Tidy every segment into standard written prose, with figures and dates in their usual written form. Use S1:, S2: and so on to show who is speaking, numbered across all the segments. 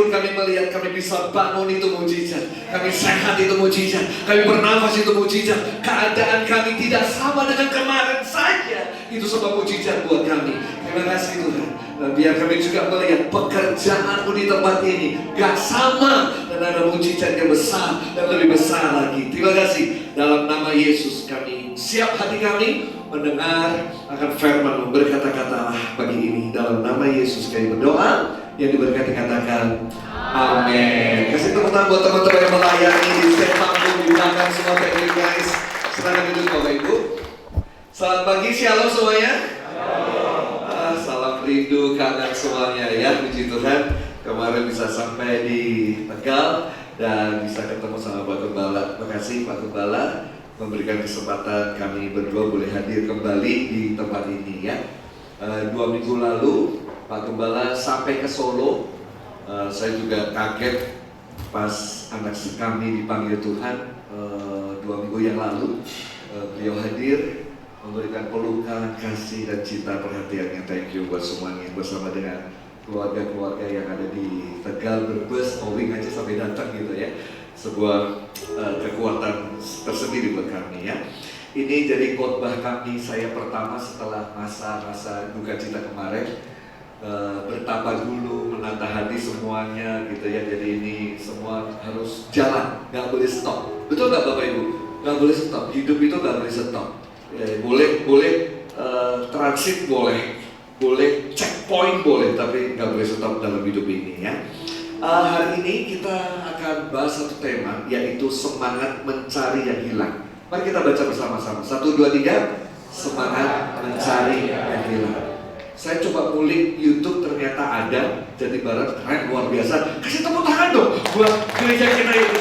S1: Meskipun kami melihat kami bisa bangun itu mujizat, kami sehat itu mujizat, kami bernafas itu mujizat, keadaan kami tidak sama dengan kemarin saja, itu sebuah mujizat buat kami. Terima kasih Tuhan. Dan biar kami juga melihat pekerjaanmu di tempat ini gak sama, dan ada mujizat yang besar dan lebih besar lagi. Terima kasih. Dalam nama Yesus kami siap hati kami mendengar akan firman-Mu, berkata-katalah pagi ini. Dalam nama Yesus kami berdoa, yang diberkati katakan amin. Kasih tepuk tangan buat teman-teman yang melayani di stand panggung di belakang semua. Thank you guys. Silakan duduk Bapak Ibu. Selamat pagi, shalom semuanya. Salam rindu, kangen semuanya ya. Puji Tuhan, kemarin bisa sampai di Tegal dan bisa ketemu sama Pak Gembala. Terima kasih Pak Gembala memberikan kesempatan kami berdua boleh hadir kembali di tempat ini ya. 2 minggu lalu Pak Gembala sampai ke Solo. Saya juga kaget pas anak kami dipanggil Tuhan 2 minggu yang lalu. Beliau hadir memberikan pelukan, kasih dan cinta perhatiannya. Thank you buat semuanya bersama dengan keluarga-keluarga yang ada di Tegal, Brebes, Owing aja sampai datang gitu ya. Sebuah kekuatan tersendiri buat kami ya. Ini jadi khotbah kami saya pertama setelah masa-masa duka cita kemarin. Bertapa dulu, menata hati semuanya gitu ya. Jadi ini semua harus jalan, nggak boleh stop. Betul nggak Bapak Ibu? Nggak boleh stop. Hidup itu nggak boleh stop. Ya, boleh transit boleh checkpoint boleh, tapi nggak boleh stop dalam hidup ini ya. Hari ini kita akan bahas satu tema, yaitu semangat mencari yang hilang. Mari kita baca bersama-sama. 1, 2, 3. Semangat mencari yang hilang. Saya coba ngulik YouTube, ternyata ada. Jadi Barat keren, luar biasa. Kasih tepuk tangan dong buat gereja kita ini.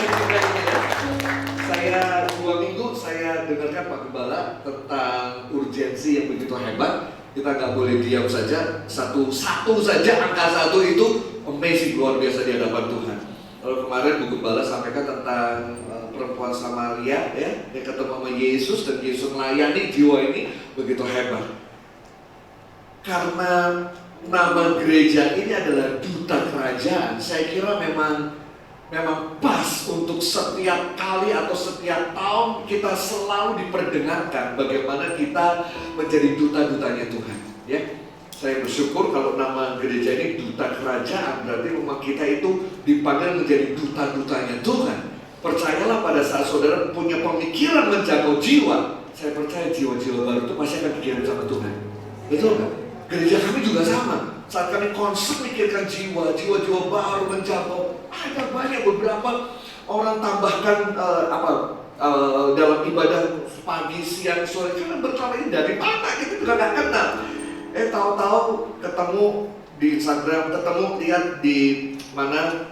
S1: Saya 2 minggu saya dengarkan Pak Gembala tentang urgensi yang begitu hebat. Kita nggak boleh diam saja. Satu saja angka 1 itu amazing, luar biasa di hadapan Tuhan. Lalu kemarin Bu Gembala sampaikan tentang perempuan Samaria ya, yang ketemu sama Yesus dan Yesus melayani jiwa ini begitu hebat. Karena nama gereja ini adalah duta kerajaan, saya kira memang pas untuk setiap kali atau setiap tahun kita selalu diperdengarkan bagaimana kita menjadi duta-dutanya Tuhan ya. Saya bersyukur kalau nama gereja ini duta kerajaan, berarti rumah kita itu dipanggil menjadi duta-dutanya Tuhan. Percayalah pada saat saudara punya pemikiran menjangkau jiwa, saya percaya jiwa-jiwa baru itu pasti akan dikirim sama Tuhan. Betul nggak? Gereja kami juga sama. Saat kami concern mikirkan jiwa-jiwa baru menjangkau, ada banyak beberapa orang tambahkan dalam ibadah pagi, siang, sore. Kalian berkala ini dari mana? Kita juga nggak kenal. Tahu-tahu ketemu di Instagram, ketemu lihat di mana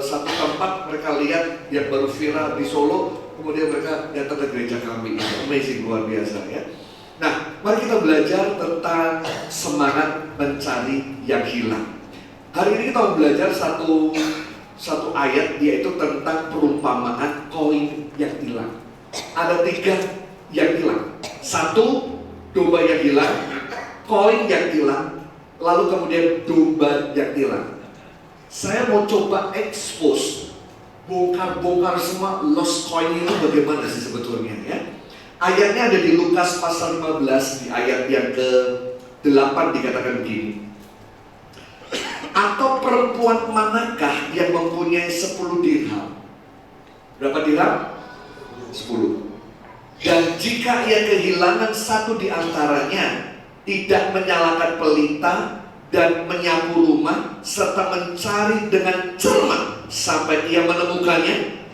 S1: satu tempat mereka lihat yang baru viral di Solo, kemudian mereka datang ke gereja kami. Amazing, luar biasa ya. Nah, mari kita belajar tentang semangat mencari yang hilang. Hari ini kita mau belajar satu ayat, yaitu tentang perumpamaan koin yang hilang. Ada 3 yang hilang. 1, domba yang hilang, koin yang hilang, lalu kemudian domba yang hilang. Saya mau coba expose, bongkar semua lost coin itu bagaimana sih sebetulnya ya. Ayatnya ada di Lukas pasal 15, di ayat yang ke-8 dikatakan begini. Atau perempuan manakah yang mempunyai 10 dirham? Berapa dirham? 10. Dan jika ia kehilangan 1 di antaranya, tidak menyalakan pelita dan menyapu rumah serta mencari dengan cermat sampai ia menemukannya.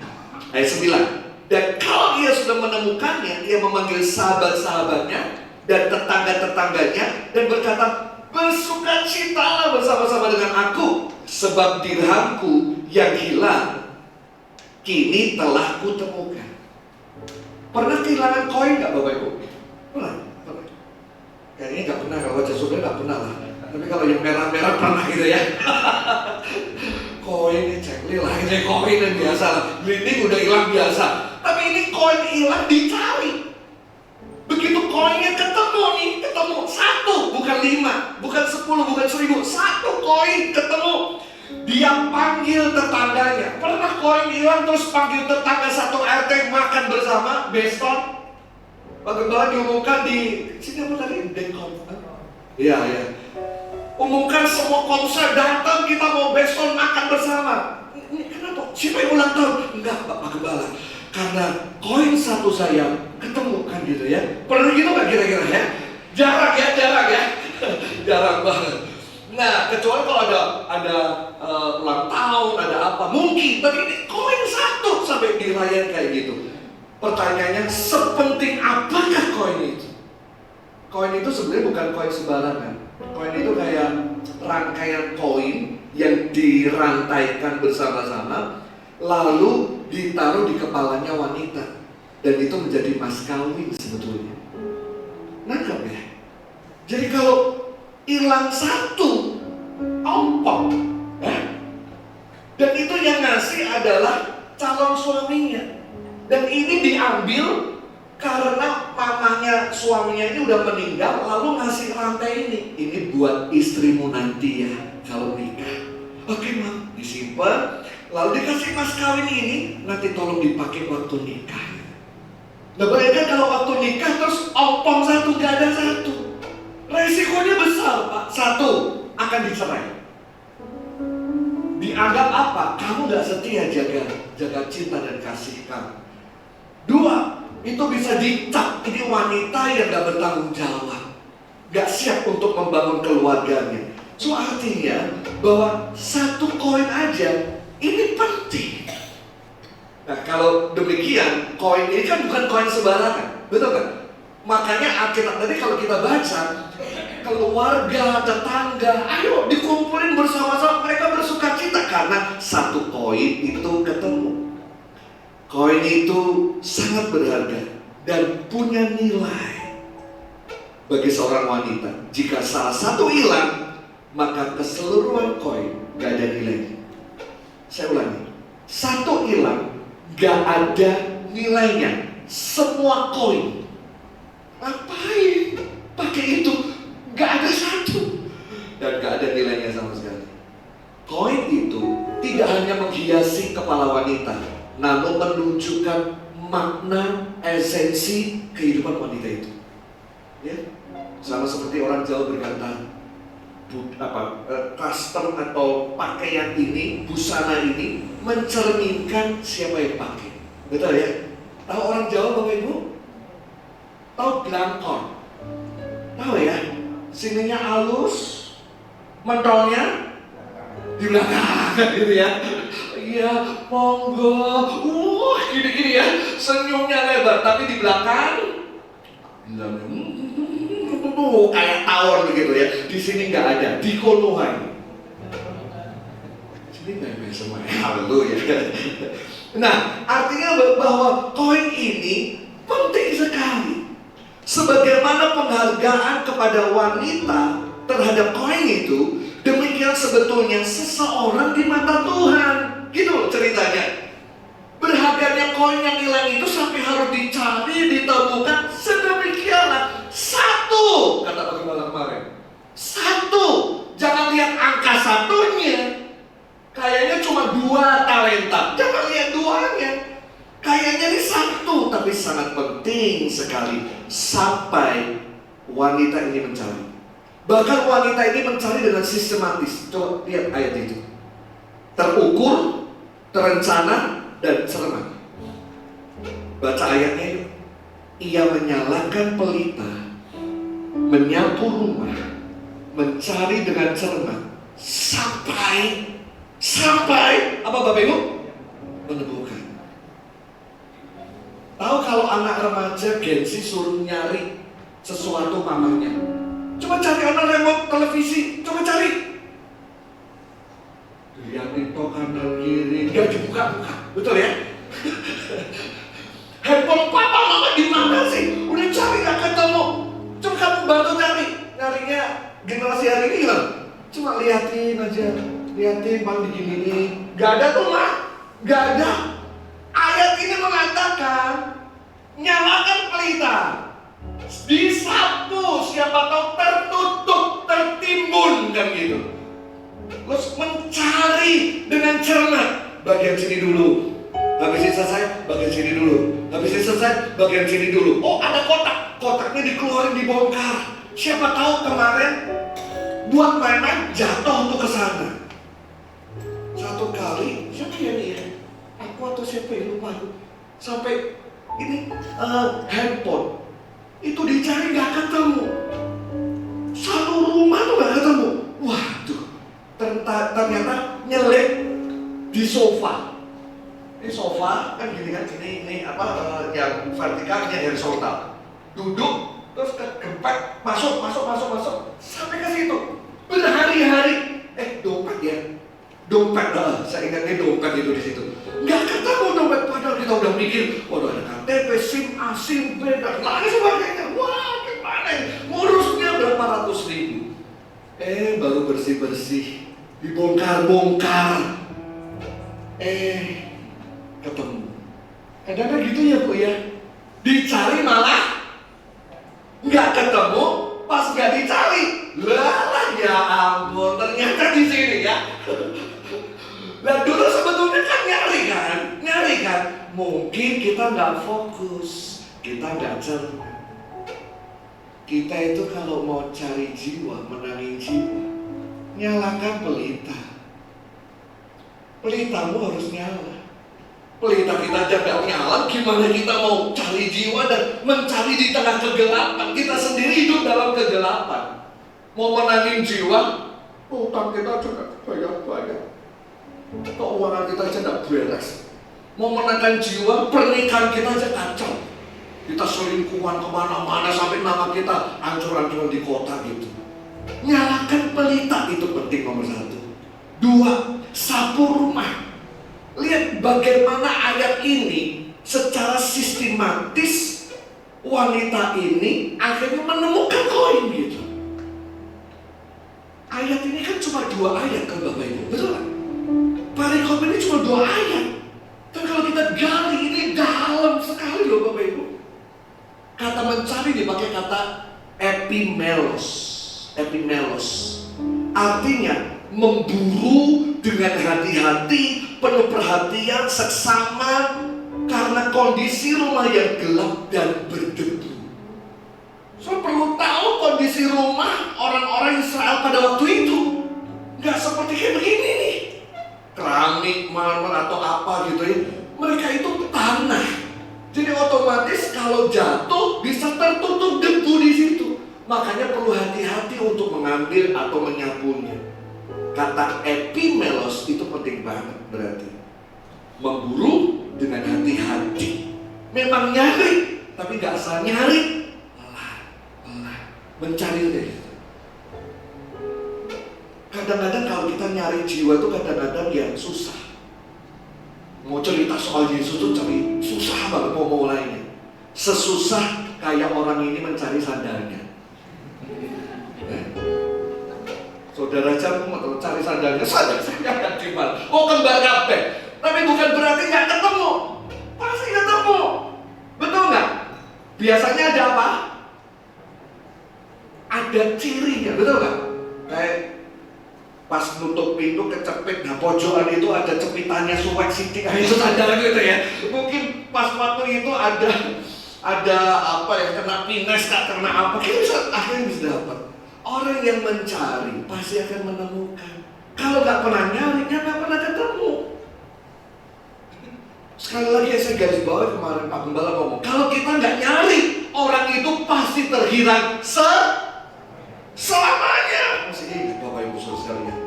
S1: Ayat 9. Dan kalau ia sudah menemukannya, ia memanggil sahabat-sahabatnya dan tetangga-tetangganya dan berkata, bersukacitalah bersama-sama dengan aku, sebab dirhamku yang hilang kini telah kutemukan. Pernah kehilangan koin nggak Bapak Ibu? Pernah? Kayaknya nggak pernah, kalau wajah saudara nggak pernah lah. Tapi kalau yang merah-merah pernah gitu ya. Koin ini cekli lah, ini koin yang biasa lah. Glinding udah hilang biasa. Tapi ini koin hilang dicari. Begitu koinnya ketemu nih, ketemu 1, bukan 5, bukan 10, bukan 1000, 1 koin ketemu. Dia panggil tetangganya. Pernah koin hilang terus panggil tetangga satu RT makan bersama? Beston? Bagaimana diumumkan di sini apa tadi? Dekon. Iya, iya. Umumkan semua komsel datang, kita mau beston makan bersama. Ini kenapa? Siapa yang ulang tahun? Enggak, Pak Gembala. Karena koin satu saya ketemu kan gitu ya. Pernah gitu nggak kira-kira ya? Jarang ya, jarang ya. Jarang banget. Nah, kecuali kalau ada ulang tahun, ada apa, mungkin. Tapi ini koin satu sampai dirayakan kayak gitu. Pertanyaannya, sepenting apakah koin itu? Koin itu sebenarnya bukan koin sembarangan. Koin itu kayak rangkaian koin yang dirantaikan bersama-sama, lalu ditaruh di kepalanya wanita. Dan itu menjadi mas kawin sebetulnya. Nangkep ya? Jadi kalau hilang satu, ompong, ya? Dan itu yang ngasih adalah calon suaminya. Dan ini diambil karena mamanya suaminya ini udah meninggal, lalu ngasih rantai ini. Ini buat istrimu nanti ya, kalau nikah. Oke Mam, disimpan. Lalu dikasih mas kawin ini, nanti tolong dipakai waktu nikah. Nah bayangkan kalau waktu nikah terus ompong satu, gak ada satu. Resikonya besar Pak. Satu, akan dicerai. Dianggap apa? Kamu gak setia jaga cinta dan kasih kamu. Dua, itu bisa dicap ini wanita yang gak bertanggung jawab, gak siap untuk membangun keluarganya. So artinya bahwa satu koin aja ini penting. Nah kalau demikian, koin ini kan bukan koin sembarangan, betul kan? Makanya Alkitab tadi kalau kita baca, keluarga, tetangga, ayo dikumpulin bersama-sama, mereka bersuka cita karena satu koin itu ketemu. Koin itu sangat berharga dan punya nilai bagi seorang wanita. Jika salah satu hilang, maka keseluruhan koin gak ada nilainya. Saya ulangi, satu hilang gak ada nilainya. Semua koin, ngapain pakai itu? Gak ada satu dan gak ada nilainya sama sekali. Koin itu tidak hanya menghiasi kepala wanita, namun menunjukkan makna esensi kehidupan wanita itu. Ya, sama seperti orang Jawa berkata, custom atau pakaian ini, busana ini mencerminkan siapa yang pakai. Betul ya? Tahu orang Jawa Bapak Ibu? Tahu glangkon? Tahu ya? Sininya halus, mentolnya di belakang gitu ya. Iya, monggo. Gini-gini ya. Senyumnya lebar tapi di belakang kayak tawon begitu ya. Di sini nggak ada, di Konoha. Sini nggak semua. Haleluya. Nah, artinya bahwa koin ini penting sekali. Sebagaimana penghargaan kepada wanita terhadap koin itu, demikian sebetulnya seseorang di mata Tuhan. Gitu loh ceritanya. Berharganya koin yang hilang itu sampai harus dicari, ditemukan sedemikianlah. Satu, kata Pak Gembala kemarin. Satu, jangan lihat angka satunya. Kayaknya cuma 2 talenta. Jangan lihat duanya. Kayaknya ini satu, tapi sangat penting sekali sampai wanita ini mencari. Bahkan wanita ini mencari dengan sistematis. Coba lihat ayat itu. Terukur, terencana, dan cermat. Baca ayatnya yuk. Ia menyalakan pelita, menyapu rumah, mencari dengan cermat sampai apa Bapak Ibu? Menemukan. Tahu kalau anak remaja gengsi suruh nyari sesuatu mamanya. Coba cari anak remote televisi, coba cari. Lihatin toh kanan kiri, gak dibuka-buka, betul ya? Handphone papa mama di mana sih? Udah cari gak ketemu. Coba kamu bantu cari. Nyarinya generasi hari ini gimana? Cuma liatin aja, liatin bang begini. Gak ada tuh mak, gak ada. Ayat ini mengatakan nyalakan pelita, disapu, siapa tahu tertutup, tertimbun kan gitu. Lo mencari dengan cermat. Bagian sini dulu, habis ini selesai, bagian sini dulu. Habis ini selesai, bagian sini dulu. Oh, ada kotak. Kotaknya dikeluarin, dibongkar. Siapa tahu kemarin buat mainan jatuh untuk ke sana. Satu kali, siapa ya nih ya? Aku atau siapa yang lupa. Sampai ini handphone itu dicari nggak ketemu. Satu rumah tuh nggak ketemu. Waduh, ternyata nyelip di sofa. Ini sofa kan gini kan, ini apa yang vertikalnya horizontal. Duduk terus kegempet, masuk sampai ke situ. Berhari-hari, dompet, saya ingatnya dompet itu di situ. Nggak ketemu dompet, padahal kita udah mikir, waduh ada KTP, SIM A, SIM B, dan lain sebagainya. Wah, gimana ya? Ngurusnya berapa ratus ribu. Baru bersih-bersih, dibongkar-bongkar. Ketemu. Kadang-kadang gitu ya Bu ya. Dicari malah nggak ketemu, pas nggak dicari. Lah ya ampun, ternyata di sini ya. Nah dulu sebetulnya kan nyari kan. Mungkin kita nggak fokus, kita nggak cermat. Kita itu kalau mau cari jiwa, menangin jiwa, nyalakan pelita. Pelitamu harus nyala. Pelita kita aja nggak nyala, gimana kita mau cari jiwa dan mencari di tengah kegelapan? Kita sendiri hidup dalam kegelapan. Mau menangin jiwa, utang kita juga banyak. Keuangan kita aja nggak beres. Mau menangkan jiwa, pernikahan kita aja kacau. Kita selingkuhan kemana-mana sampai nama kita hancur-hancuran di kota gitu. Nyalakan pelita, itu penting nomor 1. 2, sapu rumah. Lihat bagaimana ayat ini secara sistematis wanita ini akhirnya menemukan koin gitu. Ayat ini kan cuma 2 ayat kan Bapak Ibu, betul kan? Perikop ini cuma 2 ayat. Dan kalau kita gali ini dalam sekali loh Bapak Ibu. Kata mencari dipakai kata epimelos. Artinya memburu dengan hati-hati, penuh perhatian, seksama karena kondisi rumah yang gelap dan berdebu. So perlu tahu kondisi rumah orang-orang Israel pada waktu itu nggak seperti kayak begini nih, keramik, marmer atau apa gitu ya. Mereka itu tanah, jadi otomatis kalau jatuh bisa tertutup debu di situ. Makanya perlu hati-hati untuk mengambil atau menyapunya. Kata epimelos itu penting banget berarti. Memburu dengan hati-hati. Memang nyari, tapi gak asal nyari. Pelan. Mencari deh. Kadang-kadang kalau kita nyari jiwa itu kadang-kadang yang susah. Mau cerita soal Yesus itu cari susah banget mau mulainya. Sesusah kayak orang ini mencari sandalnya. Saudara jamu atau cari sandalnya, sandal saya akan dimal. Oh kembar kabeh, tapi bukan berarti nggak ketemu. Pasti ketemu, betul nggak? Biasanya ada apa? Ada cirinya, betul nggak? Kayak pas nutup pintu kecepit, nah pojokan itu ada cepitannya suwek sidik, itu sandal gitu ya. Mungkin pas waktu itu ada apa ya, kena pines, kena apa, kita bisa akhirnya bisa dapat. Orang yang mencari pasti akan menemukan. Kalau nggak pernah nyari, nggak pernah ketemu. Sekali lagi saya garis bawah kemarin Pak Gembala ngomong, kalau kita nggak nyari, orang itu pasti terhilang selamanya. Masih ingat Bapak Ibu Saudara sekalian.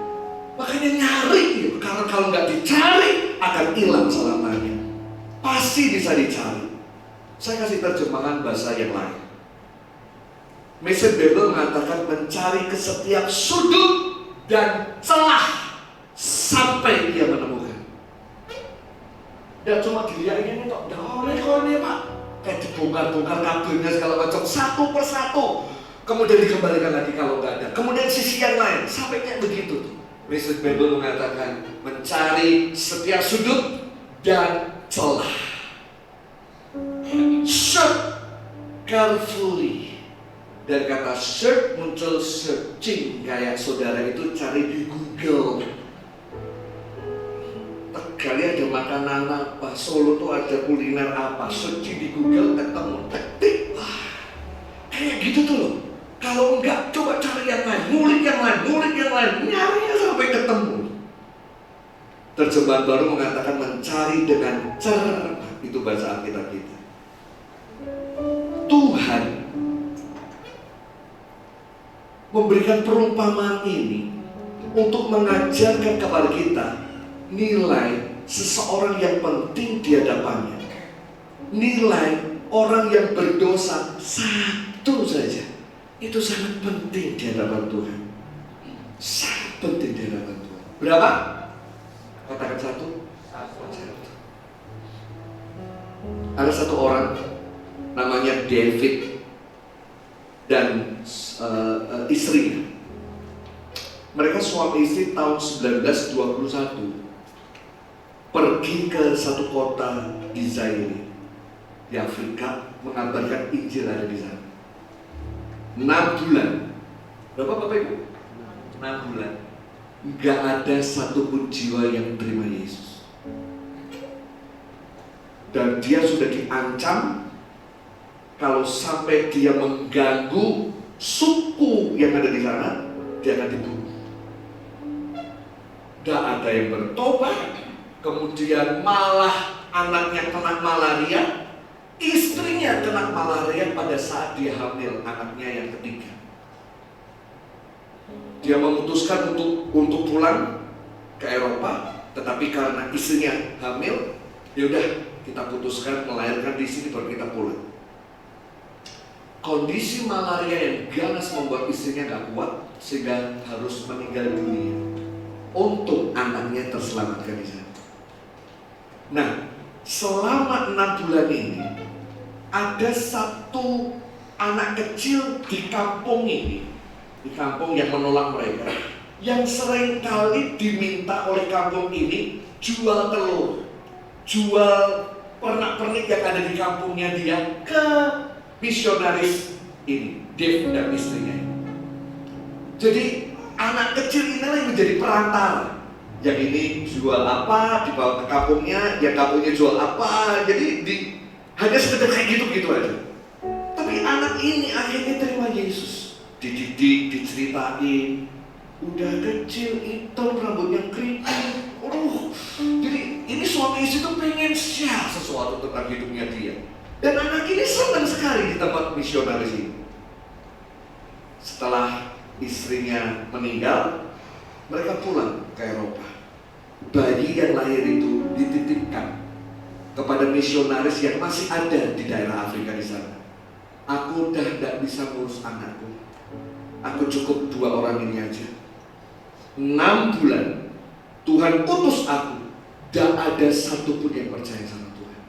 S1: Makanya nyari, karena kalau nggak dicari akan hilang selamanya. Pasti bisa dicari. Saya kasih terjemahan bahasa yang lain. Message Bible mengatakan mencari ke setiap sudut dan celah sampai dia menemukan. Dan cuma dilihat ini kok, ini Pak, kayak dibongkar-bongkar kabelnya segala macam satu persatu, kemudian dikembalikan lagi kalau nggak ada. Kemudian sisi yang lain sampai kayak begitu. Message Bible mengatakan mencari setiap sudut dan celah. Search carefully. Dan kata search muncul searching, kayak saudara itu cari di Google. Google. Kali ada makanan apa, Solo tuh ada kuliner apa, search di Google ketemu, ketik. Wah, kayak gitu tuh loh. Kalau enggak, coba cari yang lain, ngulik yang lain, nyarinya sampai ketemu. Terjemahan baru mengatakan mencari dengan cermat. Itu bahasa Alkitab kita. Tuhan memberikan perumpamaan ini untuk mengajarkan kepada kita nilai seseorang yang penting di hadapannya. Nilai orang yang berdosa satu saja. Itu sangat penting di hadapan Tuhan. Sangat penting di hadapan Tuhan. Berapa? Katakan satu. Ada satu orang namanya David dan istrinya. Mereka suami istri tahun 1921 pergi ke satu kota di Zaire di Afrika mengabarkan Injil ada di sana. 6 bulan. Berapa Bapak Ibu? 6 bulan. Gak ada satupun jiwa yang terima Yesus. Dan dia sudah diancam kalau sampai dia mengganggu suku yang ada di sana, dia akan dibunuh. Gak ada yang bertobat. Kemudian malah anaknya kena malaria, istrinya kena malaria pada saat dia hamil anaknya yang ketiga. Dia memutuskan untuk pulang ke Eropa, tetapi karena istrinya hamil, yaudah kita putuskan melahirkan di sini baru kita pulang. Kondisi malaria yang ganas membuat istrinya gak kuat sehingga harus meninggal dunia. Untuk anaknya terselamatkan di sana. Nah, selama 6 bulan ini ada satu anak kecil di kampung ini, di kampung yang menolak mereka, yang sering kali diminta oleh kampung ini jual telur, jual pernak-pernik yang ada di kampungnya dia ke misionaris ini, Dave dan istrinya. Jadi anak kecil inilah yang menjadi perantara. Yang ini jual apa, dibawa ke kampungnya, yang kampungnya jual apa. Jadi hanya sekedar kayak gitu-gitu aja. Tapi anak ini akhirnya terima Yesus. Dididik, diceritain. Udah kecil, hitam, rambutnya keriting. Jadi ini suami istri tuh pengen share sesuatu tentang hidupnya dia. Dan anak ini senang sekali di tempat misionaris ini. Setelah istrinya meninggal, mereka pulang ke Eropa. Bayi yang lahir itu dititipkan kepada misionaris yang masih ada di daerah Afrika di sana. Aku udah tidak bisa ngurus anakku. Aku cukup 2 orang ini aja. 6 bulan Tuhan utus aku, tidak ada satupun yang percaya sama Tuhan.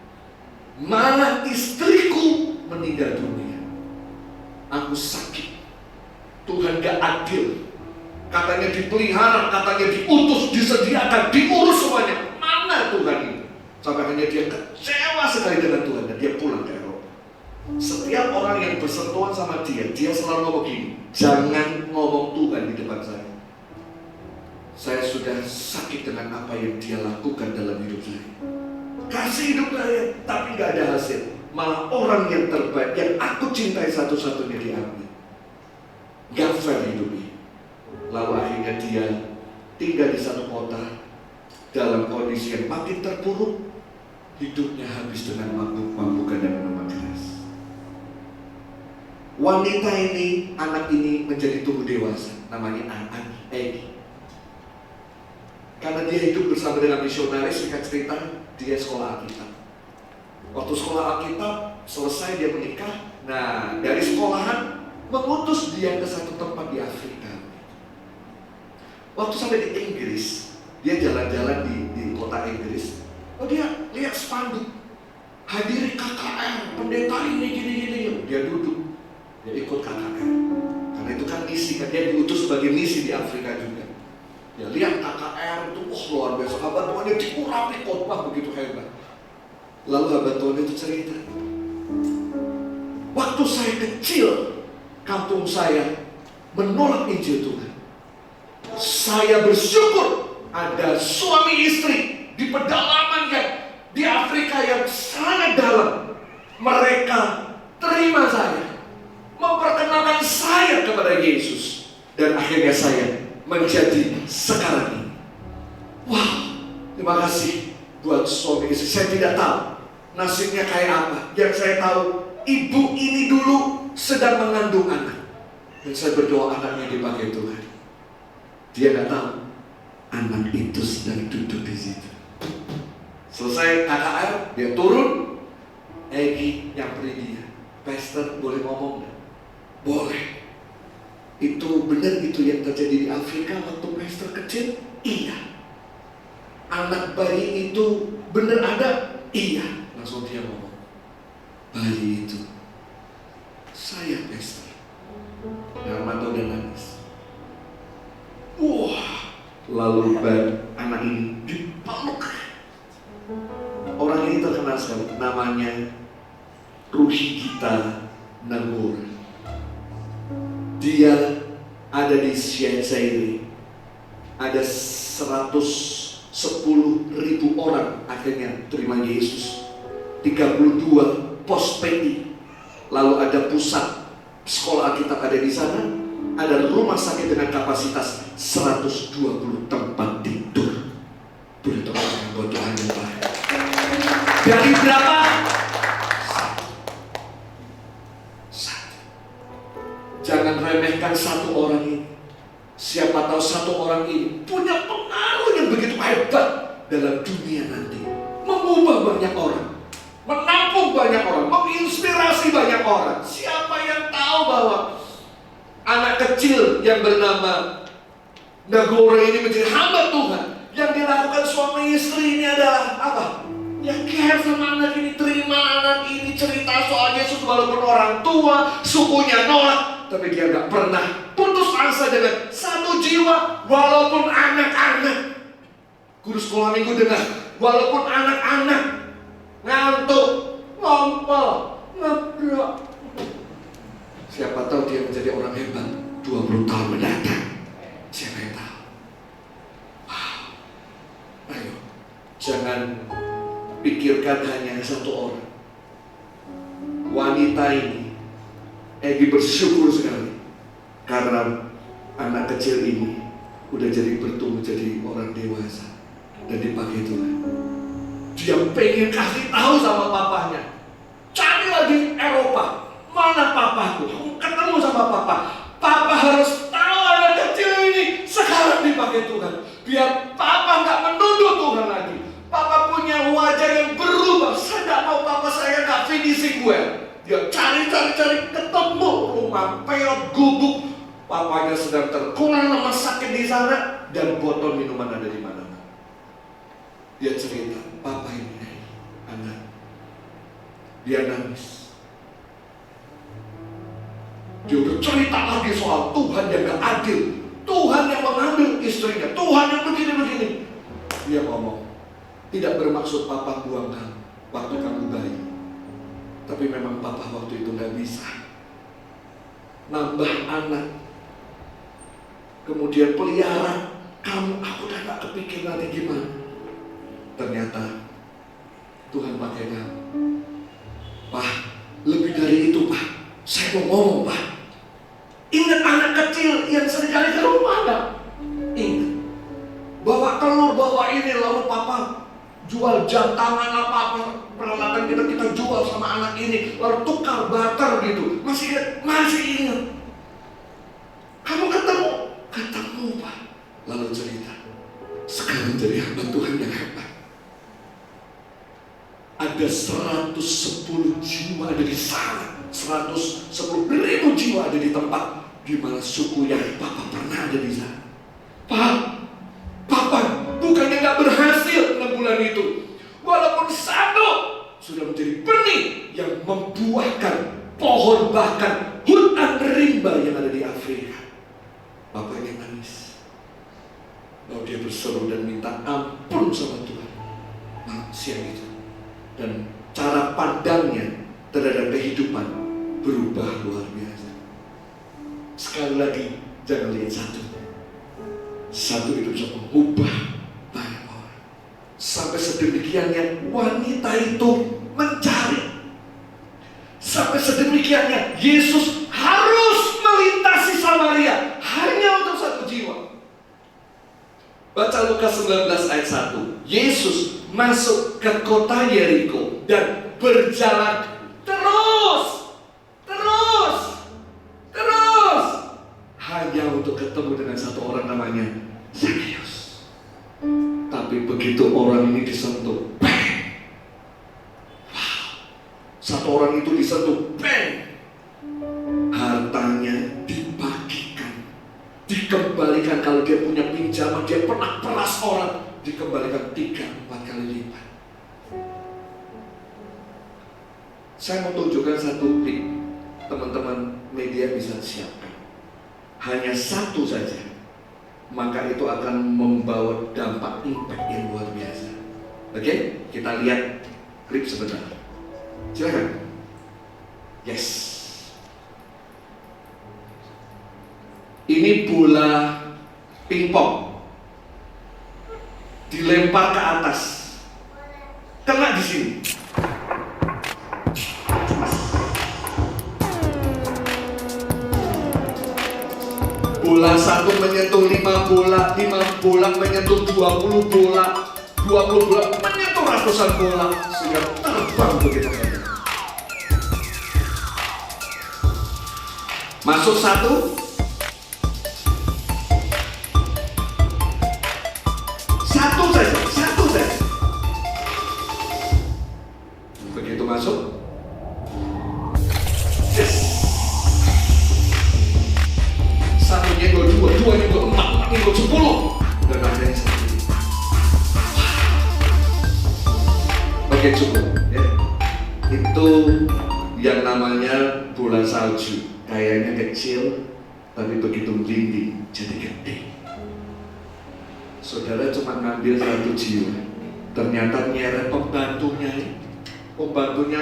S1: Malah istriku meninggal dunia. Aku sakit. Tuhan gak adil. Katanya dipelihara, katanya diutus, disediakan, diurus semuanya. Mana Tuhan ini? Sampai hanya dia kecewa sekali dengan Tuhan dan dia pulang ke Eropa. Setiap orang yang bersentuhan sama dia selalu ngomong gini, jangan ngomong Tuhan di depan saya. Saya sudah sakit dengan apa yang dia lakukan dalam hidup saya. Kasih hidup saya, tapi gak ada hasil. Malah orang yang terbaik, yang aku cintai satu-satunya diambil. Gak fair hidupnya. Lalu akhirnya dia tinggal di satu kota dalam kondisi yang makin terpuruk. Hidupnya habis dengan mabuk-mabukan dan minuman keras. Wanita ini, anak ini menjadi tumbuh dewasa. Namanya Egi. Karena dia hidup bersama dengan misionaris, singkat cerita, dia sekolah Alkitab. Waktu sekolah Alkitab, selesai dia menikah. Nah, dari sekolahan, mengutus dia ke satu tempat di Afrika. Waktu sampai di Inggris, dia jalan-jalan di kota Inggris. Oh, dia lihat spanduk, hadiri KKR, pendeta ini gini-gini. Dia duduk, dia ikut KKR. Karena itu kan misi, kan dia diutus sebagai misi di Afrika juga. Dia lihat KKR itu, luar biasa. Hamba Tuhan diurapi khotbah begitu hebat. Lalu hamba Tuhan itu cerita, waktu saya kecil, kampung saya menolak Injil Tuhan. Saya bersyukur ada suami istri di pedalaman yang di Afrika yang sangat dalam. Mereka terima saya, memperkenalkan saya kepada Yesus, dan akhirnya saya menjadi sekarang ini. Wah, terima kasih buat suami istri. Saya tidak tahu nasibnya kayak apa. Yang saya tahu, ibu ini dulu sedang mengandung anak, dan saya berdoa anaknya dipakai Tuhan. Dia nggak tahu anak itu sedang duduk di situ. Selesai KKR, dia turun. Egy nyamperin dia. Pastor, boleh ngomong nggak? Boleh. Itu benar itu yang terjadi di Afrika waktu pastor kecil? Iya. Anak bayi itu benar ada? Iya. Langsung dia ngomong, bayi itu saya pastor. Dalam mata udah nangis. Wah, lalu anak ini dipeluk. Orang ini terkenal sekali, namanya Ruhigita Nagore. Dia ada di Zaire. Ada 110.000 orang akhirnya terima Yesus. 32 pos PI. Lalu ada pusat sekolah Alkitab ada di sana. Ada rumah sakit dengan kapasitas 120 tempat tidur. Boleh teman-teman buat Tuhan yang baik. Dari berapa? Satu. Jangan remehkan satu orang ini. Siapa tahu satu orang ini punya pengaruh yang begitu hebat dalam dunia nanti. Mengubah banyak orang, menampung banyak orang, menginspirasi banyak orang. Siapa yang tahu bahwa anak kecil yang bernama Nagore ini menjadi hamba Tuhan. Yang dilakukan suami istri ini adalah apa? Ya care sama anak ini, terima anak ini, cerita soal Yesus walaupun orang tua, sukunya nolak, tapi dia gak pernah putus asa dengan satu jiwa walaupun anak-anak. Guru sekolah minggu dengar, walaupun anak-anak ngantuk, ngompol, ngeblok. Siapa tahu dia menjadi orang hebat 20 tahun mendatang. Siapa yang tahu? Wow. Ayo, jangan pikirkan hanya satu orang. Wanita ini, Egy bersyukur sekali karena anak kecil ini udah jadi bertumbuh jadi orang dewasa dan dipakai Tuhan. Dia pengen kasih tahu sama papanya, cari lagi Eropa, mana papaku? Ketemu sama papa. Papa harus tahu anak kecil ini sekarang dipakai Tuhan, biar papa nggak menuduh Tuhan lagi. Papa punya wajah yang berubah. Saya gak mau papa saya gak finishing gue. Dia cari ketemu rumah peot gubuk. Papanya sedang terkurang lemas sakit di sana dan botol minuman ada di mana-mana. Dia cerita, papa ini anak. Dia nangis. Dia udah cerita lagi soal Tuhan yang gak adil, Tuhan yang mengambil istrinya, Tuhan yang begini-begini. Dia ngomong, tidak bermaksud papa buang kamu waktu kamu bayi, tapi memang papa waktu itu gak bisa nambah anak, kemudian pelihara kamu. Aku udah gak kepikir nanti gimana. Ternyata Tuhan pakai kamu. Pak, lebih dari itu Pak, saya mau ngomong Pak. Ingat anak kecil yang seringkali ke rumah gak? Ingat, bawa telur, bawa ini, lalu papa jual jam tangan apa peralatan kita jual sama anak ini, lalu tukar barter gitu. Masih ingat. Kamu ketemu Pak. Lalu cerita, sekarang jadi hamba Tuhan yang hebat. Ada 110 jiwa ada di sana, 110.000 jiwa ada di tempat di mana suku yang papa pernah ada di sana. Pak, papa bukannya gak berhasil 6 bulan itu, walaupun satu sudah menjadi benih yang membuahkan pohon, bahkan hutan rimba yang ada di Afrika. Bapaknya nangis, lalu dia berseru dan minta ampun sama Tuhan. Siang itu, dan cara pandangnya terhadap kehidupan berubah luar biasa. Sekali lagi, jangan lihat satu, Satu itu bisa mengubah banyak orang. Sampai sedemikiannya wanita itu mencari. Sampai sedemikiannya Yesus harus melintasi Samaria hanya untuk satu jiwa. Baca Lukas 19 ayat 1. Yesus masuk ke kota Yeriko dan berjalan terus hanya untuk ketemu dengan satu orang namanya Zakheus. Tapi begitu orang ini disentuh, bang! Wow. Satu orang itu disentuh, bang! Hartanya dibagikan, dikembalikan. Kalau dia punya pinjaman, dia pernah peras orang, dikembalikan 3-4 kali lipat. Saya mau tunjukkan satu tip, teman-teman media bisa siapkan. Hanya satu saja, maka itu akan membawa dampak impact yang luar biasa. Oke, kita lihat klip sebentar. Silakan. Yes. Ini bola pingpong dilempar ke atas, kena di sini. Bola satu menyentuh 5 bola, 5 bola menyentuh 20 bola, 20 bola menyentuh ratusan bola, sehingga terbang begitu saja. Masuk satu saja. Begitu masuk, yes. Satu nyenggol 2, 2 nyenggol 4, 4 nyenggol 10. Dan adanya sendiri. Oke, cukup ya. Itu yang namanya bola salju. Kayaknya kecil, tapi begitu mendidih jadi gede. Saudara cuma ngambil satu jiwa, ternyata nyeret pembantunya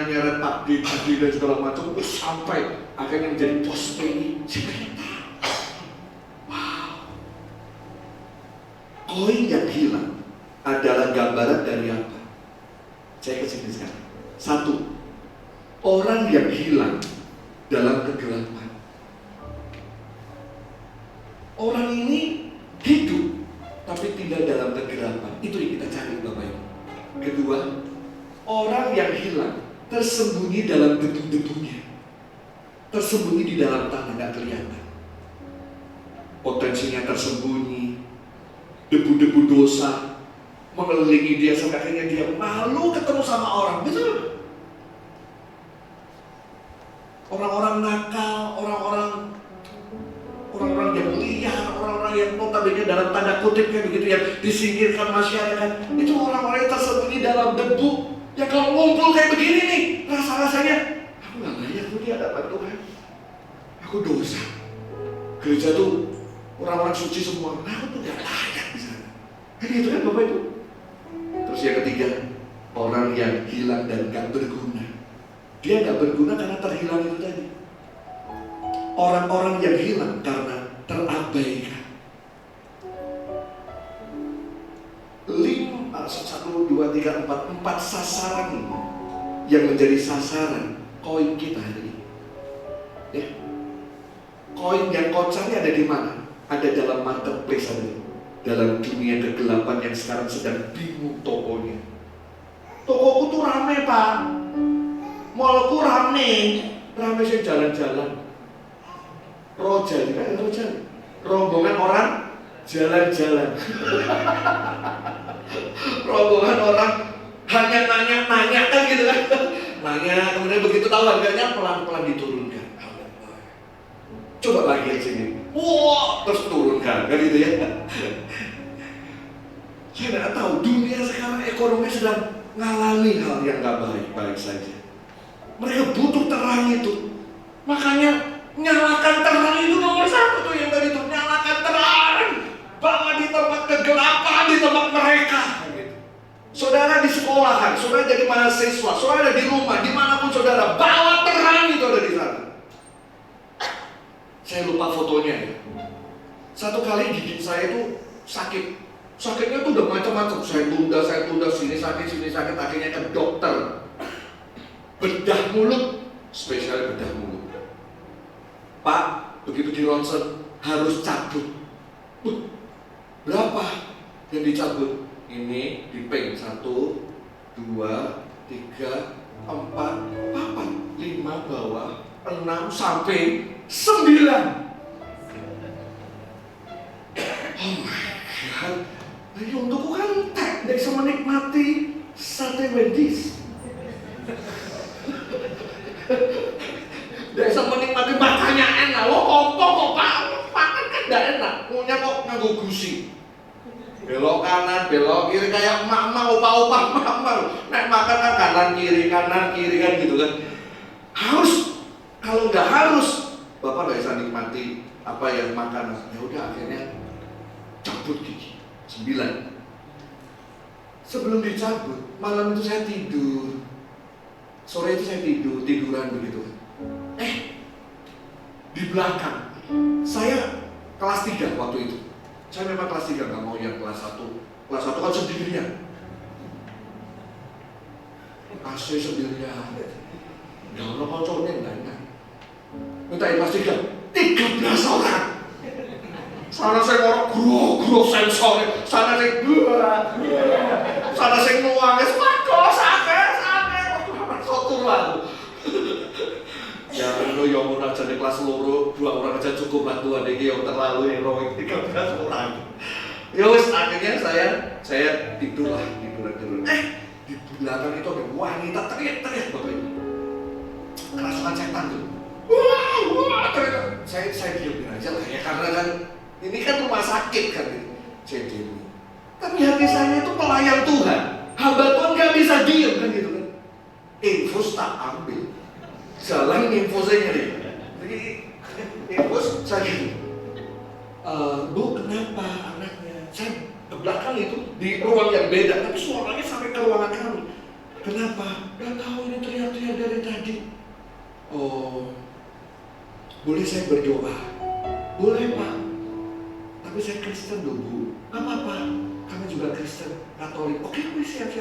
S1: nyeret Pak D dan segala macam, sampai akhirnya menjadi pos PI Ciberita. Wow. Koin yang hilang adalah gambaran dari apa? Saya kesini sekarang. Satu, orang yang hilang dalam kegelapan. Orang ini hidup tapi tidak dalam kegelapan. Itu yang kita cari, Bapak Ibu. Kedua, orang yang hilang tersembunyi dalam debu-debunya, tersembunyi di dalam tanah, nggak kelihatan. Potensinya tersembunyi, debu-debu dosa mengelilingi dia sampai akhirnya dia malu ketemu sama orang. Betul? Orang-orang nakal, orang-orang yang liar, orang-orang yang notabene dalam tanda kutip kayak begitu, yang disingkirkan masyarakat, itu orang-orang yang tersembunyi dalam debu. Ya kalau ngumpul kayak begini nih, rasa-rasanya aku gak layak tuh di hadapan Tuhan, aku dosa. Gereja tuh orang-orang suci semua, aku tuh gak layak di sana. Kan gitu kan Bapak Ibu. Terus yang ketiga, orang yang hilang dan gak berguna. Dia gak berguna karena terhilang itu tadi. Orang-orang yang hilang karena terabaikan. 1, 2, 3, 4 sasaran ini yang menjadi sasaran koin kita hari ini. Ya. Koin yang kocarnya ada di mana? Ada dalam marketplace, ada dalam dunia kegelapan yang sekarang sedang bingung tokonya. Tokoku tuh rame Pak, malku rame sih jalan-jalan. Rojali kan rojali, rombongan orang jalan-jalan. Rombongan orang hanya nanya kan gitu kan. Nanya, kemudian begitu tahu harganya pelan-pelan diturunkan. Coba lagi yang sini. Wah, terus turunkan kan gitu ya. Saya tidak tahu, dunia sekarang ekonomi sedang mengalami hal yang gak baik-baik saja. Mereka butuh terang itu. Makanya nyalakan terang itu nomor 1 tuh yang tadi itu. Nyalakan terang. Bawa di tempat kegelapan, di tempat mereka. Saudara di sekolahan, saudara jadi mahasiswa, saudara di rumah, dimanapun saudara, bawa terang itu ada di sana. Saya lupa fotonya ya. Satu kali gigi saya itu Sakitnya tuh udah macam-macam. Saya tunda, sini sakit, akhirnya ke dokter. Bedah mulut, spesial bedah mulut. Pak, begitu di ronsen harus cabut. Berapa yang dicabut? Ini dipeng 1, 2, 3, 4, 5 bawah, 6 sampai 9. Oh my God. Nah, untukku kan tidak bisa menikmati sate Wendy's. Tidak bisa menikmati makannya enak. Lo ompong kok Pak, makan kan tidak enak. Punya kok nganggo gusi. Belok kanan, belok kiri kayak emak-emak, opa-opa emak-emak. Nek makan kan kanan kiri kan gitu kan. Harus, kalau nggak harus, Bapak nggak bisa nikmati apa yang makan. Ya udah akhirnya cabut gigi 9. Sebelum dicabut, malam itu saya tidur. Sore itu saya tiduran begitu. Di belakang, saya kelas 3 waktu itu. Saya memang kelas 3, nggak mau yang kelas 1. Kelas 1 kan sendirian. AC sendirian. Nggak ada kocoknya, nggak enak. Minta kelas 3, 13 orang. Sana saya ngorok guru sensor, sana saya sana saya nuangis, waduh sakit, sotur lah. Ya lu yang orang aja di kelas loro, 2 orang aja cukup lah Tuhan ini yang terlalu heroik 13 orang. Ya wes akhirnya saya tidur. Di belakang itu ada wanita teriak Bapak Ibu. Kerasukan setan tuh. Wah, teriak. Saya diamin aja lah ya karena kan ini kan rumah sakit kan ini. Saya diamin. Tapi hati saya itu pelayan Tuhan. Hamba Tuhan gak bisa diam kan gitu kan. Infus tak ambil. Jalan infusnya nih. Jadi infus saya gitu. Bu kenapa anaknya? Saya ke belakang itu di ruang yang beda, tapi suaranya sampai ke ruangan kami. Kenapa? Gak tahu ini teriak-teriak dari tadi. Oh, boleh saya berdoa? Boleh Pak. Tapi saya Kristen loh Bu. Gak apa-apa. Kami juga Kristen, Katolik. Oke, siap.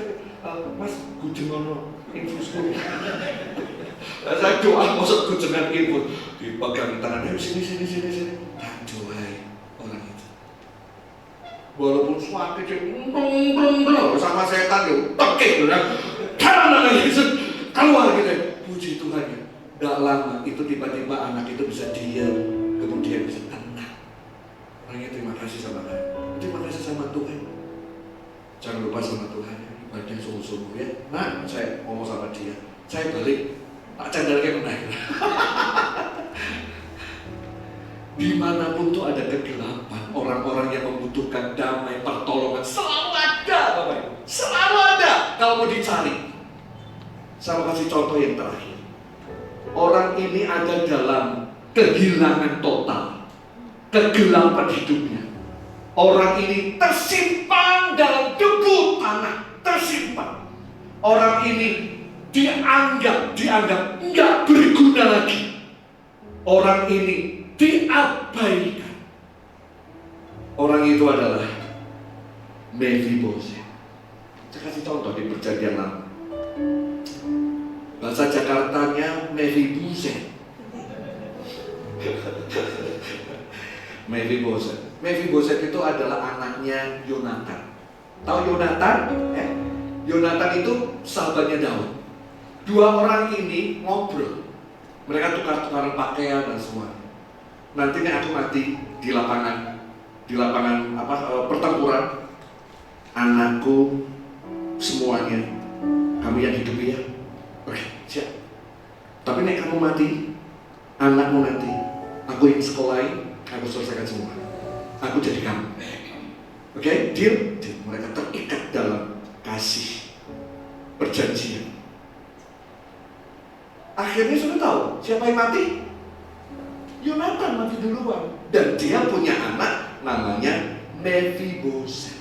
S1: Mas Gujengono infusku. Saya doa masuk gujengan infus. Dipegang tangannya sini. Tak doai orang itu. Walaupun suatu sama setan yuk, tekik kan. Karena Yesus keluar gitu. Puji Tuhan ya. Gak lama itu tiba-tiba anak itu bisa diam, kemudian bisa tenang. Orangnya terima kasih sama Tuhan. Terima kasih sama Tuhan. Jangan lupa sama Tuhan. Ibadah sungguh-sungguh ya. Nah, saya ngomong sama dia. Saya balik. Tak candalnya menaik. Dimanapun tuh ada kegelapan, orang-orang yang membutuhkan damai, pertolongan selalu ada, Bapak Ibu. Selalu ada. Kalau mau dicari. Saya mau kasih contoh yang terakhir. Orang ini ada dalam kehilangan total, kegelapan hidupnya. Orang ini tersimpan dalam debu tanah, tersimpan. Orang ini dianggap nggak berguna lagi. Orang ini diabaikan. Orang itu adalah Mephiboset. Saya kasih contoh di Perjanjian Lama. Bahasa Jakartanya Mephiboset. Mephiboset itu adalah anaknya Yonatan. Tahu Yonatan? Yonatan itu sahabatnya Daud. 2 orang ini ngobrol. Mereka tukar-tukaran pakaian dan semua. Nantinya aku mati di lapangan pertempuran. Anakku semuanya kamu yang hidup ya. Oke, siap. Tapi nek kamu mati, anakmu nanti aku yang sekolahin, aku selesaikan semua. Aku jadi kamu. Oke, deal? Mereka terikat dalam kasih perjanjian. Akhirnya sudah tahu siapa yang mati? Yonatan mati duluan. Dan dia punya anak namanya Mephiboset.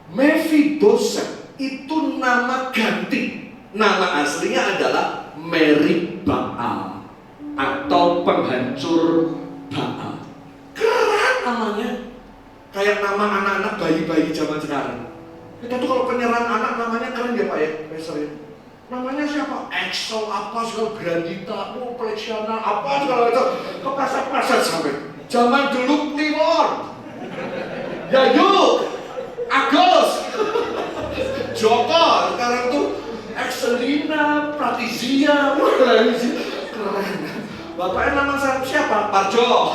S1: Mephiboset itu nama ganti. Nama aslinya adalah Merib-Baal atau penghancur Baal. Keren namanya. Kayak nama Kita tuh kalau penyerahan anak namanya keren ya Pak ya, Pastor ya. Namanya siapa? Excel apa segala, Grandita, Plexiana apa segala itu. Kepleset-pleset sampai. Zaman dulu Kliwon, Yayu, Agus, Joko, sekarang tuh Excelina, Pratizia, keren. Bapaknya nama siapa? Parjo.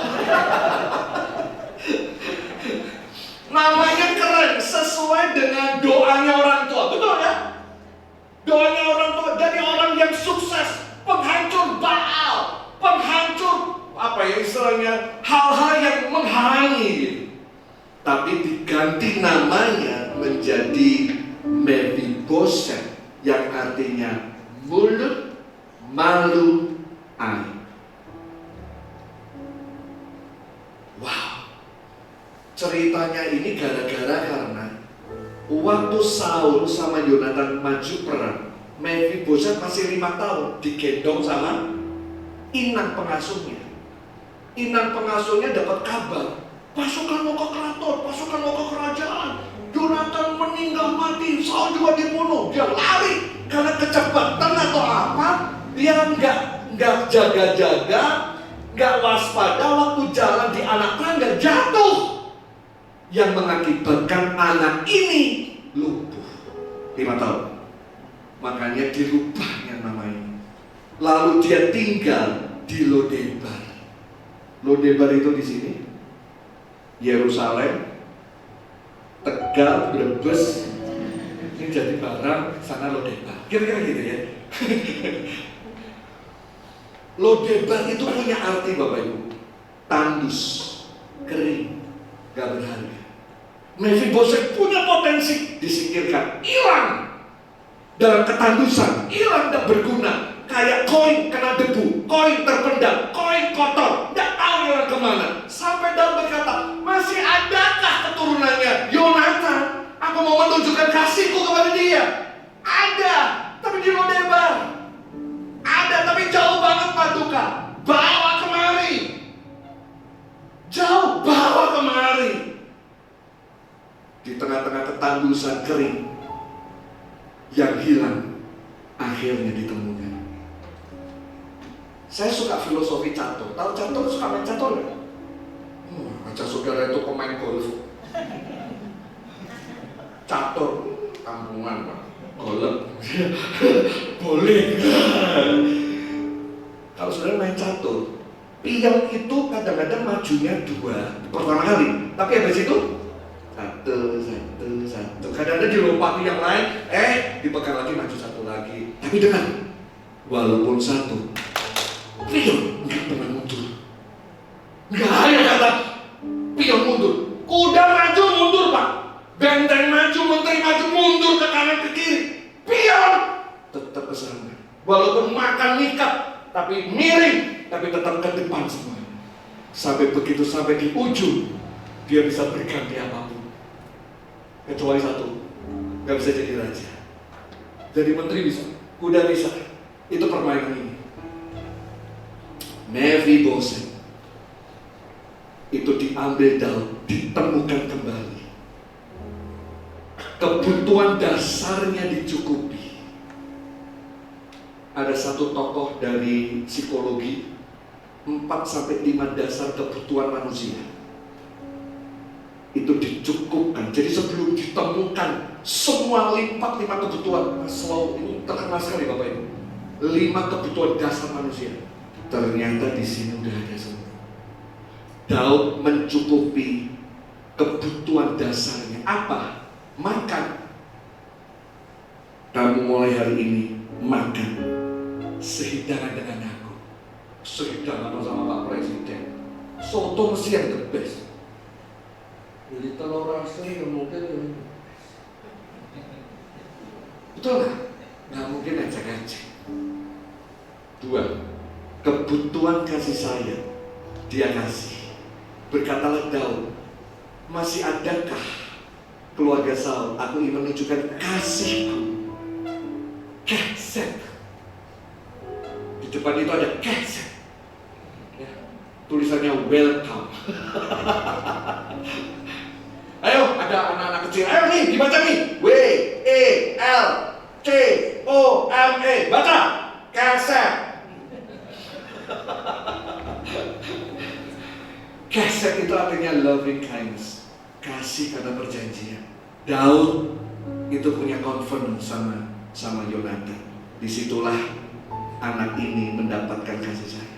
S1: Namanya keren, sesuai dengan doanya orang tua, betul ya? Doanya orang tua, jadi orang yang sukses, penghancur Baal, penghancur apa ya istilahnya, hal-hal yang menghalangi. Tapi diganti namanya menjadi Mephibosheth, yang artinya mulut, malu, aib. Wow, ceritanya ini gara-gara karena waktu Saul sama Yonatan maju perang, Mephibosheth masih 5 tahun digendong sama inang pengasuhnya. Inang pengasuhnya dapat kabar, pasukan mau ke keraton, pasukan mau ke kerajaan. Yonatan meninggal mati, Saul juga dibunuh. Dia lari karena kecepatan atau apa? Dia nggak jaga-jaga, nggak waspada, waktu jalan di anak tangga jatuh, yang mengakibatkan anak ini lumpuh 5 tahun. Makanya dirubahnya namanya. Lalu dia tinggal di Lodebar. Lodebar itu di sini, Yerusalem, Tegal, Brebes. Ini jadi barang, sana Lodebar. Kira-kira gitu ya. Lodebar itu punya arti Bapak Ibu, tandus, kering, gak berharga. Mephibosheth punya potensi, disingkirkan, hilang dalam ketandusan, hilang dan berguna. Kayak koin kena debu, koin terpendam, koin kotor, gak tahu hilang kemana. Sampai Daud berkata, masih adakah keturunannya Yonatan? Aku mau menunjukkan kasihku kepada dia. Ada, tapi di Lodebar. Ada, tapi jauh banget Paduka. Bawa kemari. Jauh, bawa kemari. Di tengah-tengah ketandusan kering, yang hilang akhirnya ditemukan. Saya suka filosofi catur. Tahu catur, suka main catur nggak? Ajak saudara itu pemain golf. Catur, kampungan Pak. Golf, boleh. Kalau saudara main catur, pion itu kadang-kadang majunya 2 pertama kali, tapi habis itu satu. Kadang-kadang dilompati yang lain, dipegang lagi, maju 1 lagi. Tapi dengar, walaupun 1, pion nggak pernah mundur. Nggak ada kata pion mundur. Kuda maju mundur Pak, benteng maju, menteri maju mundur ke kanan ke kiri. Pion tetap ke sana. Walaupun makan nikat, tapi miring, tapi tetap ke depan semua. Sampai begitu, sampai di ujung, dia bisa berganti apapun. Kecuali 1, nggak bisa jadi raja. Jadi menteri bisa, kuda bisa. Itu permainan ini. Mephibosheth itu diambil Daud, ditemukan kembali. Kebutuhan dasarnya dicukupi. Ada satu tokoh dari psikologi, 4-5 dasar kebutuhan manusia itu dicukupkan. Jadi sebelum ditemukan semua 5 kebutuhan, Maslow ini terkenal sekali Bapak Ibu, 5 kebutuhan dasar manusia, ternyata di sini udah ada semua. Daud mencukupi kebutuhan dasarnya. Apa? Makan. Kamu mulai hari ini makan sehidangan dengan aku. Sehidangan sama Pak Presiden. Soto mesti yang the best. Beli telur asli yang mungkin. Betul nggak? Nggak mungkin acak-acak. 2, kebutuhan kasih sayang dia kasih. Berkatalah Daud, masih adakah keluarga Saul? Aku ingin menunjukkan kasihku. Keset. Di depan itu ada keset. Ya, tulisannya welcome. Ayo, ada anak-anak kecil. Ayo nih, dibaca nih. WELCOME. Baca. Keset. Keset itu artinya loving kindness. Kasih karena perjanjian. Daud itu punya confidence sama Yonatan. Disitulah anak ini mendapatkan kasih sayang.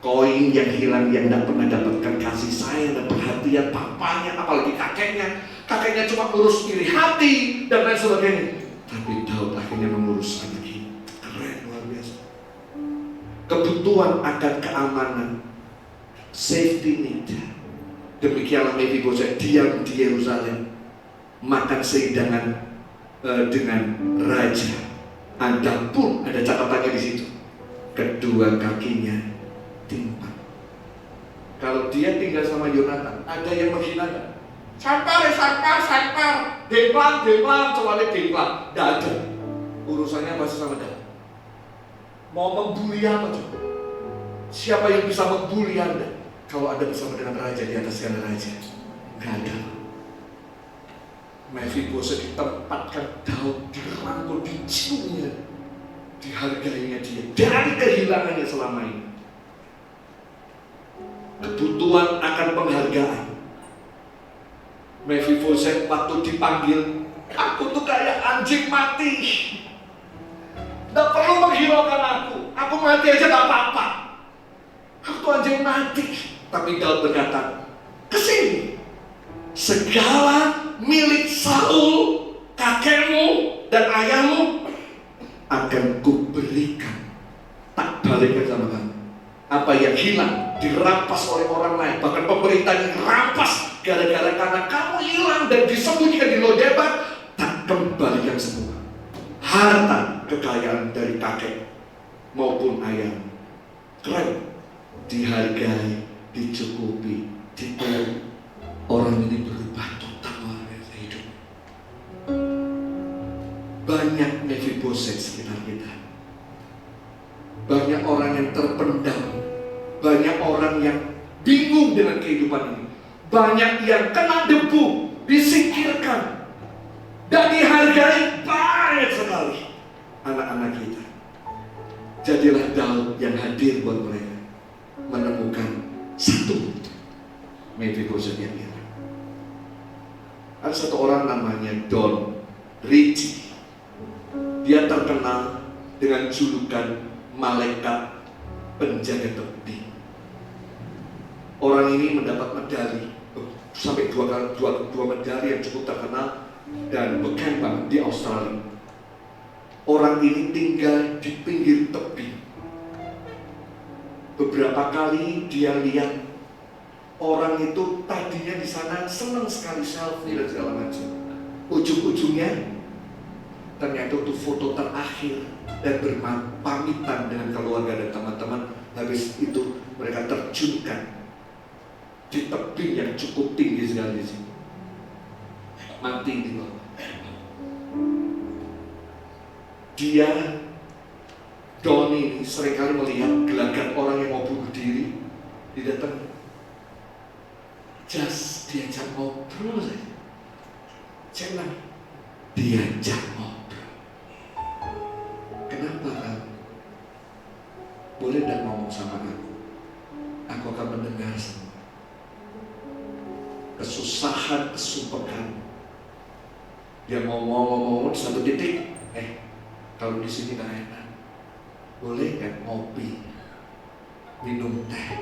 S1: Koin yang hilang yang tidak pernah dapatkan kasih sayang dan perhatian papanya, apalagi kakeknya. Kakeknya cuma ngurus iri hati dan lain sebagainya. Tapi Daud akhirnya mengurus anak ini. Keren, luar biasa. Kebutuhan akan keamanan, safety need. Demikianlah Mephibosheth diam di Yerusalem, makan sehidangan dengan raja. Adapun ada catatannya di situ, kedua kakinya timpang. Kalau dia tinggal sama Yonatan, ada yang menghina nggak? Sampar, demplang, soalnya demplang. Nggak ada. Urusannya masih sama dia. Mau membuli apa coba? Siapa yang bisa membuli Anda? Kalau Anda bersama dengan raja di atas segala raja, nggak ada. Mephibosheth ditempatkan Daud, dirangkul, diciumnya, dihargainya dia dari kehilangannya selama ini. Kebutuhan akan penghargaan. Mephibosheth waktu dipanggil, aku tuh kayak anjing mati. Nggak perlu menghiraukan aku mati aja nggak apa-apa. Aku tuh anjing mati. Tapi Daud berkata, kesini. Segala milik Saul, kakekmu dan ayahmu akan kuberikan. Tak balikkan sama kamu. Apa yang hilang dirampas oleh orang lain, bahkan pemerintah dirampas gara-gara karena kamu hilang dan disembunyikan di Lodebar, tak kembalikan semua. Harta kekayaan dari kakek maupun ayah, keren, dihargai, dicukupi, diberi. Orang ini berubah total luar biasa hidup. Banyak Mephibosheth sekitar kita. Banyak orang yang terpendam. Banyak orang yang bingung dengan kehidupan ini. Banyak yang kena debu, disingkirkan, dan dihargai banyak sekali anak-anak kita. Jadilah Daud yang hadir buat mereka, menemukan satu Mephibosheth yang hilang. Ada satu orang namanya Don Ritchie. Dia terkenal dengan julukan malaikat penjaga tepi. Orang ini mendapat medali sampai dua medali yang cukup terkenal dan berkembang di Australia. Orang ini tinggal di pinggir tepi. Beberapa kali dia lihat orang itu tadinya di sana senang sekali selfie dan segala macam. Ujung-ujungnya ternyata itu foto terakhir dan berpamitan dengan keluarga dan teman-teman. Habis itu mereka terjunkan di tebing yang cukup tinggi sekali di sini. Mati di bawah. Dia, Don ini seringkali melihat gelagat orang yang mau bunuh diri. Dia datang, just diajak ngobrol saja. Jangan diajak ngobrol. Kenapa kamu? Boleh tidak ngomong sama aku? Aku akan mendengar semua. Kesusahan, kesumpahan. Dia ngomong di satu titik. Kalau di sini nggak enak, boleh nggak ngopi, minum teh,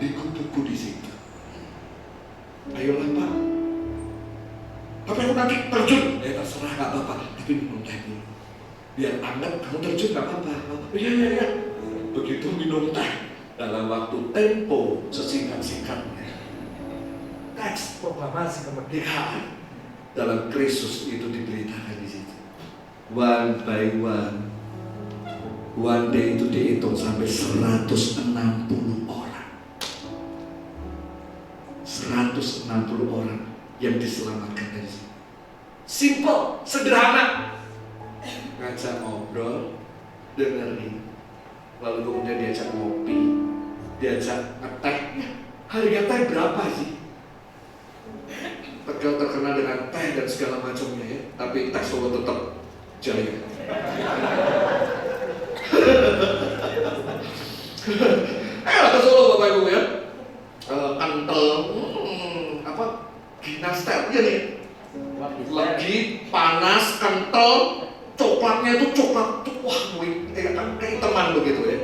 S1: dikupu di situ. Ayolah Pak. Tapi aku nanti terjun. Terserah nggak apa-apa. Tapi minum teh dulu. Biar anget kamu terjun nggak apa-apa. Iya. Begitu minum teh dalam waktu tempo sesingkat-singkatnya. Teks proklamasi kemerdekaan dalam Kristus itu diberitakan di situ. One by one day itu dihitung sampai 160 orang. 160 orang yang diselamatkan dari sini. Simple, sederhana. Ngajak ngobrol, dengerin. Lalu kemudian diajak ngopi, diajak ngeteh. Harga teh berapa sih? Tegal terkenal dengan teh dan segala macamnya ya, tapi teh Solo tetap jaya. Ke Solo Bapak Ibu ya, kental, ginaster ya nih, lagi panas, kental, coklatnya itu coklat wah, kayak teman begitu ya.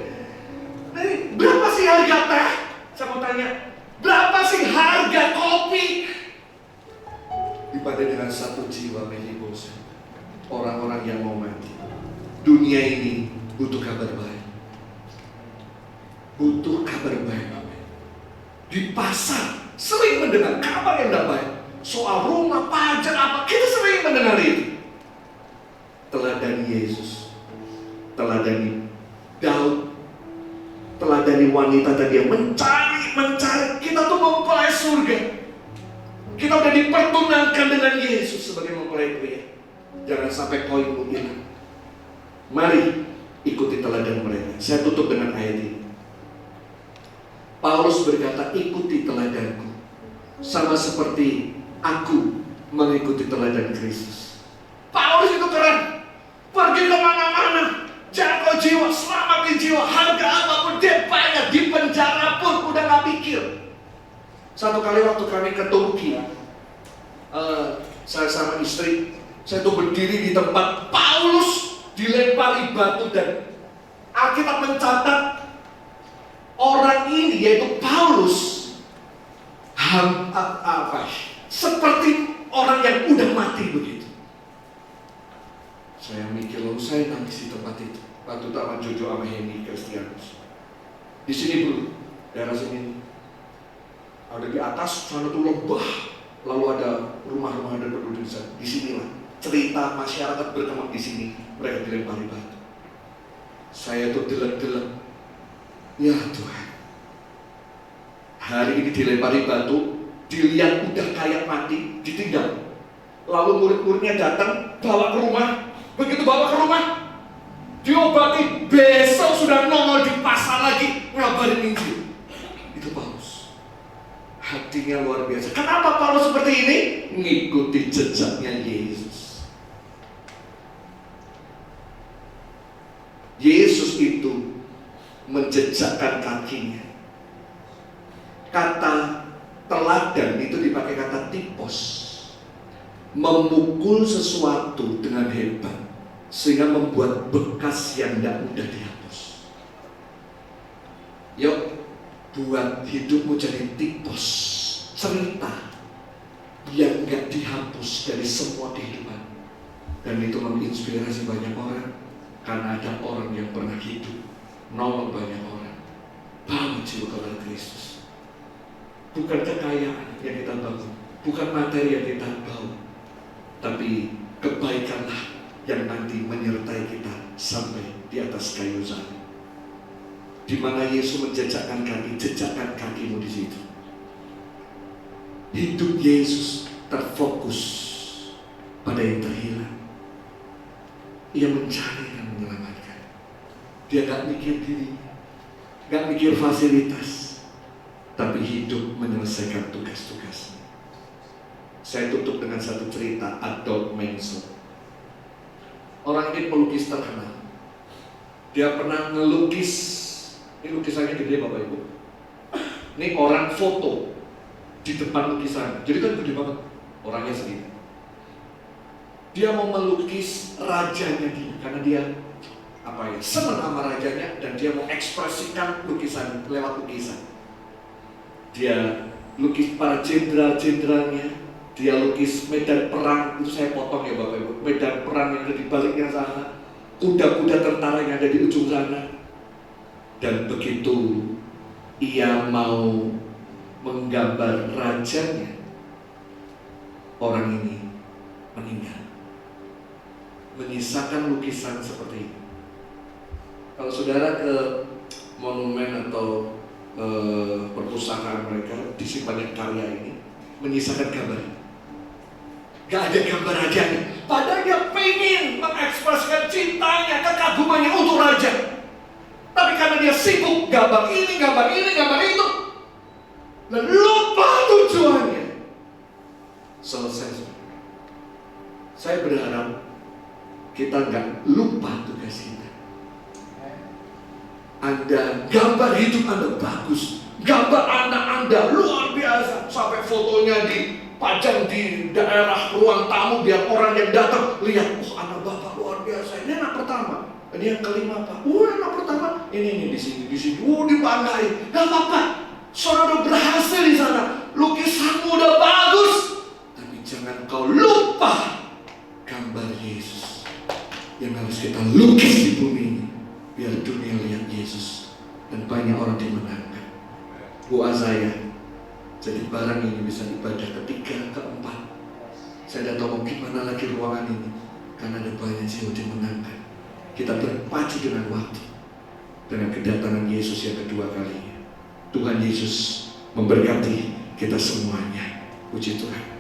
S1: Nah, berapa sih harga teh? Saya mau tanya, berapa sih harga kopi? Dibanding dengan satu jiwa menimbulkan orang-orang yang mau mati. Dunia ini butuh kabar baik. Butuh kabar baik. Di pasar sering mendengar kabar yang tidak baik. Soal rumah, pajak apa, kita sering mendengar itu. Teladani Yesus, teladani Daud, teladani wanita tadi yang mencari. Kita tuh mempelai surga. Kita udah dipertunangkan dengan Yesus sebagai mempelai pria. Jangan sampai koinmu hilang. Mari ikuti teladan mereka. Saya tutup dengan ayat ini. Paulus berkata, ikuti teladanku, sama seperti aku mengikuti teladan Kristus. Paulus itu keren. Pergi kemana-mana, jaga jiwa, selamatin jiwa, harga apapun dia bayar, di penjara pun udah gak pikir. Satu kali waktu kami ke Turki, saya sama istri, saya tuh berdiri di tempat Paulus dilempari batu dan Alkitab mencatat orang ini yaitu Paulus seperti orang yang udah mati begitu. Saya mikir, lalu saya nangis di tempat itu. Waktu itu sama Jojo sama Henny Kristianus. Di sini dulu, daerah sini. Ada di atas, sana tuh lembah. Lalu ada rumah-rumah dan penduduk di sana. Di sinilah cerita masyarakat berkembang di sini. Mereka dilempari batu. Saya tuh delek-delek. Ya Tuhan, hari ini dilempari batu, dilihat udah kayak mati, ditinggal. Lalu murid-muridnya datang, bawa ke rumah. Begitu bawa ke rumah, diobati, besok sudah nongol di pasar lagi ngabarin Injil. Itu Paulus. Hatinya luar biasa. Kenapa Paulus seperti ini? Ngikuti jejaknya Yesus. Yesus itu menjejakkan kakinya. Kata teladan itu dipakai kata tipos. Memukul sesuatu dengan hebat sehingga membuat bekas yang tidak mudah dihapus. Yuk, buat hidupmu jadi tipos, cerita yang gak dihapus dari semua kehidupan. Dan itu menginspirasi banyak orang, karena ada orang yang pernah hidup nolong banyak orang, bawa jiwa kepada Kristus. Bukan kekayaan yang kita bangun, bukan materi yang kita bawa, tapi kebaikanlah yang nanti menyertai kita sampai di atas kayu salib. Di mana Yesus menjejakkan kaki, jejakkan kakimu di situ. Hidup Yesus terfokus pada yang terhilang. Ia mencari dan menyelamatkan. Dia gak mikir diri, gak mikir fasilitas, tapi hidup menyelesaikan tugas-tugasnya. Saya tutup dengan satu cerita Adolf Menzel. Orang ini pelukis terkenal. Dia pernah ngelukis, ini lukisannya gede Bapak Ibu. Ini orang foto di depan lukisan, jadi kan gede banget, orangnya segini. Dia mau melukis rajanya dia, karena dia senang sama rajanya, dan dia mau ekspresikan lukisan lewat lukisan. Dia lukis para jenderal-jenderalnya. Dia lukis medan perang, itu saya potong ya Bapak Ibu. Medan perang yang ada di baliknya sana, kuda-kuda tentara yang ada di ujung sana. Dan begitu ia mau menggambar rajanya, orang ini meninggal, menyisakan lukisan seperti ini. Kalau saudara ke monumen atau perpustakaan mereka, disimpan karya ini, menyisakan gambar. Gak ada gambar rajanya, padahal dia pengen mengekspresikan cintanya, kekagumannya untuk raja. Tapi karena dia sibuk gambar ini, gambar itu, dan lupa tujuannya. Selesai kita nggak lupa tugas kita. Anda, gambar hidup Anda bagus, gambar anak Anda luar biasa, sampai fotonya dipajang di daerah ruang tamu biar orang yang datang lihat, oh anak Bapak luar biasa. Ini anak pertama, ini yang kelima Pak. Oh anak pertama, ini di sini, oh dibanggain. Gak apa-apa, saudara berhasil di sana, lukisanmu udah bagus, tapi jangan kau lupa gambar Yesus yang harus kita lukis di bumi ini, biar dunia lihat Yesus dan banyak orang dimenangkan. Doa saya, jadi barang ini bisa ibadah ketiga, keempat. Saya tidak tahu mau gimana lagi ruangan ini, karena ada banyak jiwa dimenangkan. Kita berpacu dengan waktu, dengan kedatangan Yesus yang kedua kalinya. Tuhan Yesus memberkati kita semuanya. Puji Tuhan.